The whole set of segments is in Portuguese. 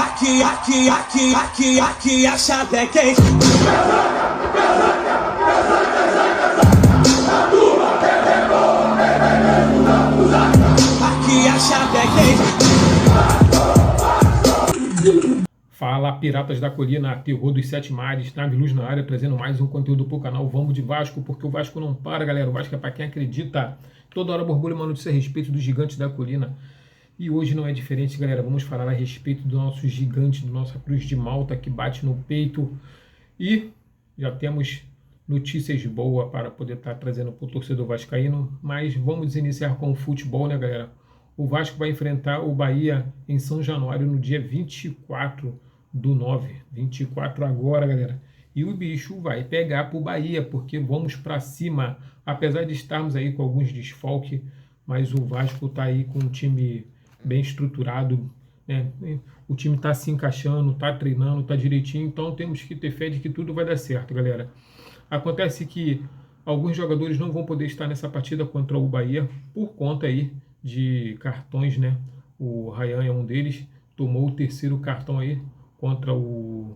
Aqui a chave é quente. Aqui a chave é quente. Fala, Piratas da Colina, terror dos sete mares, Nave Luz na área, trazendo mais um conteúdo pro canal. Vamos de Vasco, porque o Vasco não para, galera. O Vasco é pra quem acredita. Toda hora borbulha uma notícia a respeito dos gigantes da colina. E hoje não é diferente, galera. Vamos falar a respeito do nosso gigante, do nossa Cruz de Malta, que bate no peito. E já temos notícias boas para poder estar trazendo para o torcedor vascaíno. Mas vamos iniciar com o futebol, né, galera? O Vasco vai enfrentar o Bahia em São Januário no dia 24/9. 24 agora, galera. E o bicho vai pegar para o Bahia, porque vamos para cima. Apesar de estarmos aí com alguns desfalques, mas o Vasco está aí com um time bem estruturado, né? O time está se encaixando, está treinando, está direitinho, então temos que ter fé de que tudo vai dar certo, galera. Acontece que alguns jogadores não vão poder estar nessa partida contra o Bahia por conta aí de cartões, né? O Ryan é um deles, tomou o terceiro cartão aí contra o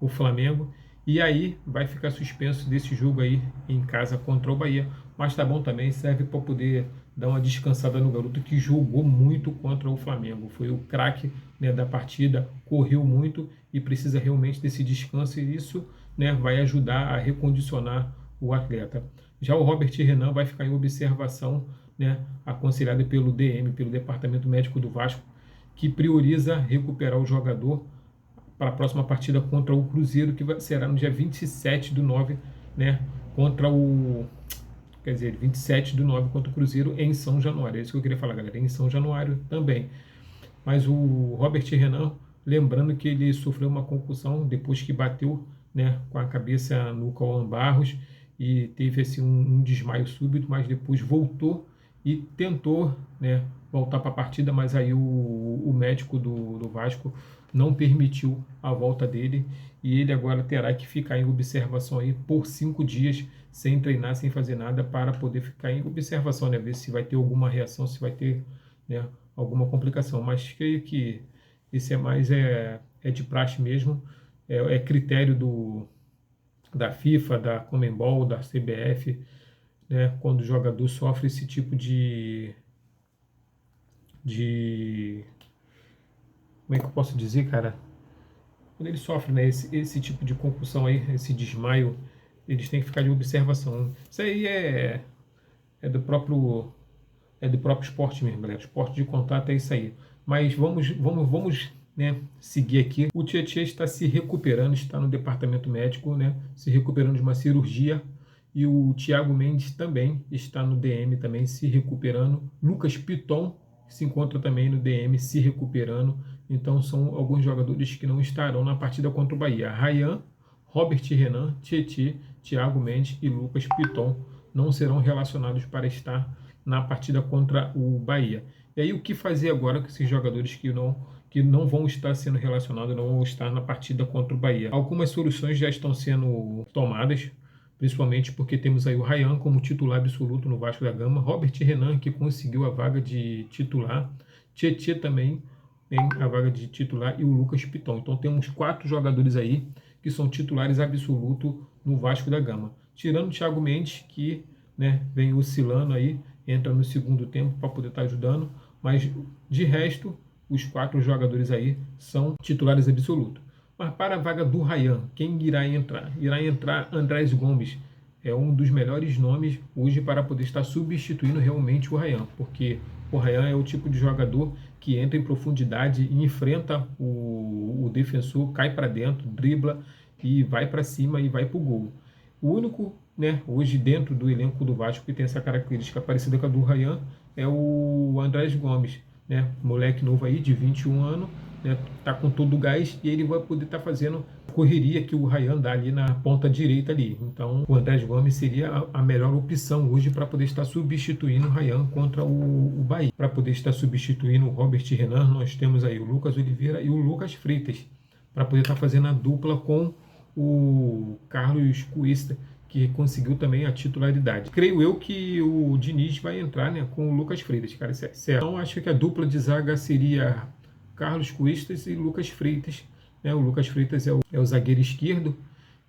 Flamengo, e aí vai ficar suspenso desse jogo aí em casa contra o Bahia. Mas tá bom também, serve para poder dar uma descansada no garoto que jogou muito contra o Flamengo. Foi o craque, né, da partida, correu muito e precisa realmente desse descanso, e isso, né, vai ajudar a recondicionar o atleta. Já o Robert Renan vai ficar em observação, né, aconselhado pelo DM, pelo Departamento Médico do Vasco, que prioriza recuperar o jogador para a próxima partida contra o Cruzeiro, que será no dia 27/9, né, contra o... Quer dizer, 27/9 contra o Cruzeiro em São Januário. É isso que eu queria falar, galera. Em São Januário também. Mas o Robert Renan, lembrando que ele sofreu uma concussão depois que bateu, né, com a cabeça no Cauã Barros e teve assim, um desmaio súbito, mas depois voltou e tentou, né, voltar para a partida, mas aí o médico do Vasco não permitiu a volta dele, e ele agora terá que ficar em observação aí por 5 dias, sem treinar, sem fazer nada, para poder ficar em observação, né, ver se vai ter alguma reação, se vai ter, né, alguma complicação. Mas creio que isso é mais de praxe mesmo, é critério da FIFA, da Conmebol, da CBF, né, quando o jogador sofre esse tipo de como é que eu posso dizer, cara? Quando ele sofre, né, esse tipo de concussão aí, esse desmaio, eles têm que ficar de observação. Isso aí é do próprio esporte mesmo, galera. Esporte de contato é isso aí. Mas vamos, né, seguir aqui. O Tietchan está se recuperando, está no departamento médico, né, se recuperando de uma cirurgia. E o Thiago Mendes também está no DM, também se recuperando. Lucas Piton se encontra também no DM, se recuperando. Então são alguns jogadores que não estarão na partida contra o Bahia. Ryan, Robert Renan, Tietchan, Thiago Mendes e Lucas Piton não serão relacionados para estar na partida contra o Bahia. E aí o que fazer agora com esses jogadores que não vão estar sendo relacionados, não vão estar na partida contra o Bahia? Algumas soluções já estão sendo tomadas, principalmente porque temos aí o Ryan como titular absoluto no Vasco da Gama, Robert Renan, que conseguiu a vaga de titular, Tietchan também tem a vaga de titular, e o Lucas Piton. Então temos 4 jogadores aí que são titulares absolutos no Vasco da Gama. Tirando o Thiago Mendes, que, né, vem oscilando aí, entra no segundo tempo para poder estar ajudando, mas de resto, os 4 jogadores aí são titulares absolutos. Mas para a vaga do Ryan, quem irá entrar? Irá entrar Andrés Gomes. É um dos melhores nomes hoje para poder estar substituindo realmente o Ryan, porque o Ryan é o tipo de jogador que entra em profundidade e enfrenta o defensor, cai para dentro, dribla e vai para cima e vai para o gol. O único, né, hoje dentro do elenco do Vasco que tem essa característica parecida com a do Ryan é o Andrés Gomes, né, moleque novo aí de 21 anos, né, tá com todo o gás, e ele vai poder estar fazendo correria que o Ryan dá ali na ponta direita ali. Então o Andrés Gomes seria a melhor opção hoje para poder estar substituindo o Ryan contra o Bahia. Para poder estar substituindo o Robert Renan, nós temos aí o Lucas Oliveira e o Lucas Freitas, para poder estar fazendo a dupla com o Carlos Cuesta, que conseguiu também a titularidade. Creio eu que o Diniz vai entrar, né, com o Lucas Freitas, cara, isso é certo. Então acho que a dupla de zaga seria Carlos Cuestas e Lucas Freitas. Né? O Lucas Freitas é o zagueiro esquerdo,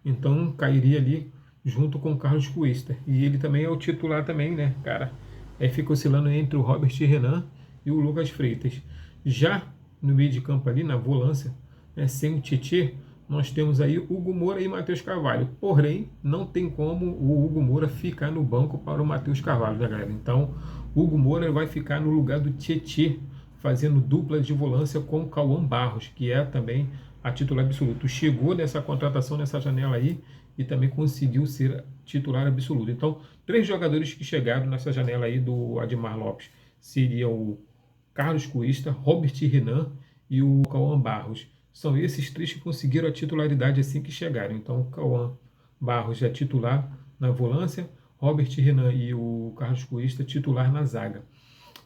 então cairia ali junto com o Carlos Cuesta. E ele também é o titular também, né, cara? Aí fica oscilando entre o Robert Renan e o Lucas Freitas. Já no meio de campo ali, na volância, né, sem o Tietê, nós temos aí Hugo Moura e Matheus Carvalho. Porém, não tem como o Hugo Moura ficar no banco para o Matheus Carvalho, né, galera? Então, o Hugo Moura vai ficar no lugar do Tietê, fazendo dupla de volância com o Cauã Barros, que é também a titular absoluto. Chegou nessa contratação, nessa janela aí, e também conseguiu ser titular absoluto. Então, 3 jogadores que chegaram nessa janela aí do Admar Lopes seriam o Carlos Cuesta, Robert Renan e o Cauã Barros. São esses 3 que conseguiram a titularidade assim que chegaram. Então, o Cauã Barros é titular na volância, Robert Renan e o Carlos Cuesta titular na zaga.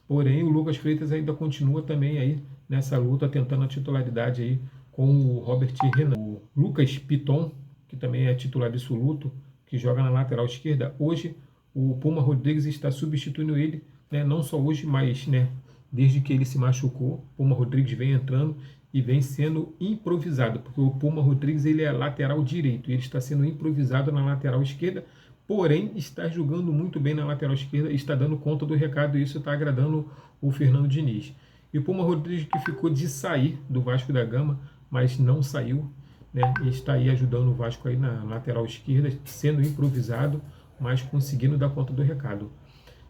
Porém, o Lucas Freitas ainda continua também aí nessa luta, tentando a titularidade aí com o Robert Renan. O Lucas Piton, que também é titular absoluto, que joga na lateral esquerda. Hoje, o Puma Rodrigues está substituindo ele, né, não só hoje, mas, né, desde que ele se machucou. Puma Rodrigues vem entrando e vem sendo improvisado, porque o Puma Rodrigues ele é lateral direito, e ele está sendo improvisado na lateral esquerda, porém está jogando muito bem na lateral esquerda e está dando conta do recado, e isso está agradando o Fernando Diniz. E o Puma Rodrigues que ficou de sair do Vasco da Gama, mas não saiu, né, e está aí ajudando o Vasco aí na lateral esquerda, sendo improvisado, mas conseguindo dar conta do recado.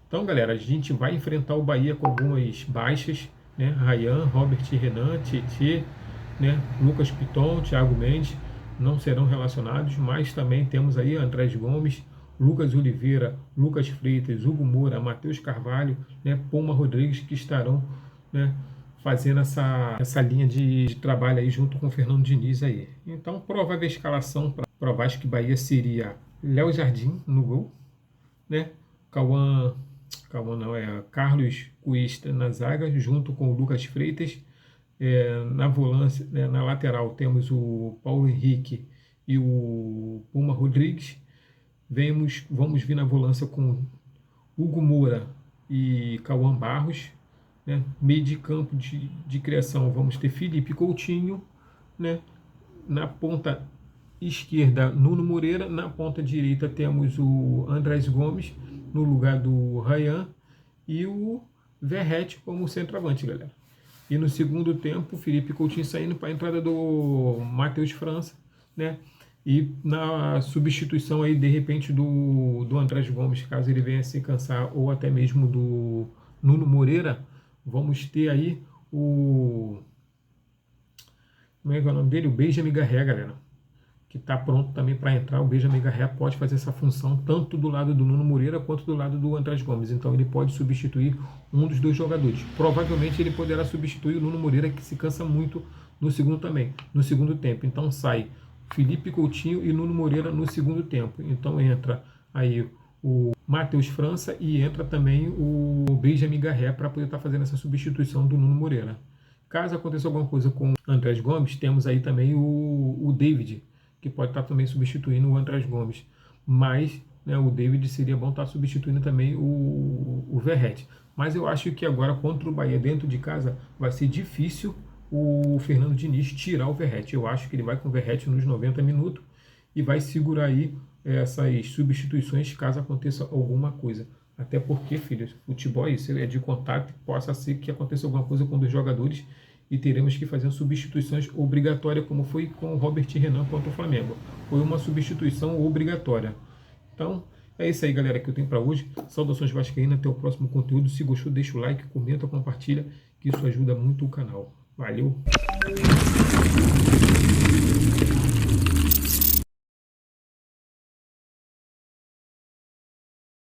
Então, galera, a gente vai enfrentar o Bahia com algumas baixas, né, Ryan, Robert Renan, Tietê, né, Lucas Piton, Thiago Mendes, não serão relacionados, mas também temos aí Andrés Gomes, Lucas Oliveira, Lucas Freitas, Hugo Moura, Matheus Carvalho, né, Puma Rodrigues, que estarão, né, fazendo essa linha de trabalho aí junto com o Fernando Diniz aí. Então, provável escalação para o Vasco e Bahia seria Léo Jardim no gol, né? Carlos Cuesta na zaga, junto com o Lucas Freitas. Na volância, né, na lateral, temos o Paulo Henrique e o Puma Rodrigues. Vamos vir na volância com Hugo Moura e Cauã Barros. Né? Meio de campo de criação, vamos ter Felipe Coutinho, né? Na ponta esquerda, Nuno Moreira. Na ponta direita temos o Andrés Gomes no lugar do Ryan e o Verratti como centroavante, galera. E no segundo tempo, Felipe Coutinho saindo para a entrada do Matheus França, né? E na substituição aí, de repente, do Andrés Gomes, caso ele venha se cansar, ou até mesmo do Nuno Moreira, vamos ter aí o... Como é que é o nome dele? O Benjamin Garré, galera. Que está pronto também para entrar. O Benjamin Garré pode fazer essa função tanto do lado do Nuno Moreira quanto do lado do Andrés Gomes. Então ele pode substituir um dos 2 jogadores. Provavelmente ele poderá substituir o Nuno Moreira, que se cansa muito no segundo tempo. Então sai Felipe Coutinho e Nuno Moreira no segundo tempo. Então entra aí o Matheus França e entra também o Benjamin Garré para poder estar fazendo essa substituição do Nuno Moreira. Caso aconteça alguma coisa com o Andrés Gomes, temos aí também o David, que pode estar também substituindo o Andrés Gomes. Mas, né, o David seria bom estar substituindo também o Verratti. Mas eu acho que agora, contra o Bahia dentro de casa, vai ser difícil o Fernando Diniz tirar o Verratti. Eu acho que ele vai com o Verratti nos 90 minutos e vai segurar aí essas substituições caso aconteça alguma coisa. Até porque, filhos, futebol é isso, é de contato, possa ser que aconteça alguma coisa com um dos jogadores e teremos que fazer substituições obrigatórias, como foi com o Robert Renan contra o Flamengo. Foi uma substituição obrigatória. Então, é isso aí, galera, que eu tenho para hoje. Saudações vascaínas, até o próximo conteúdo. Se gostou, deixa o like, comenta, compartilha, que isso ajuda muito o canal. Valeu!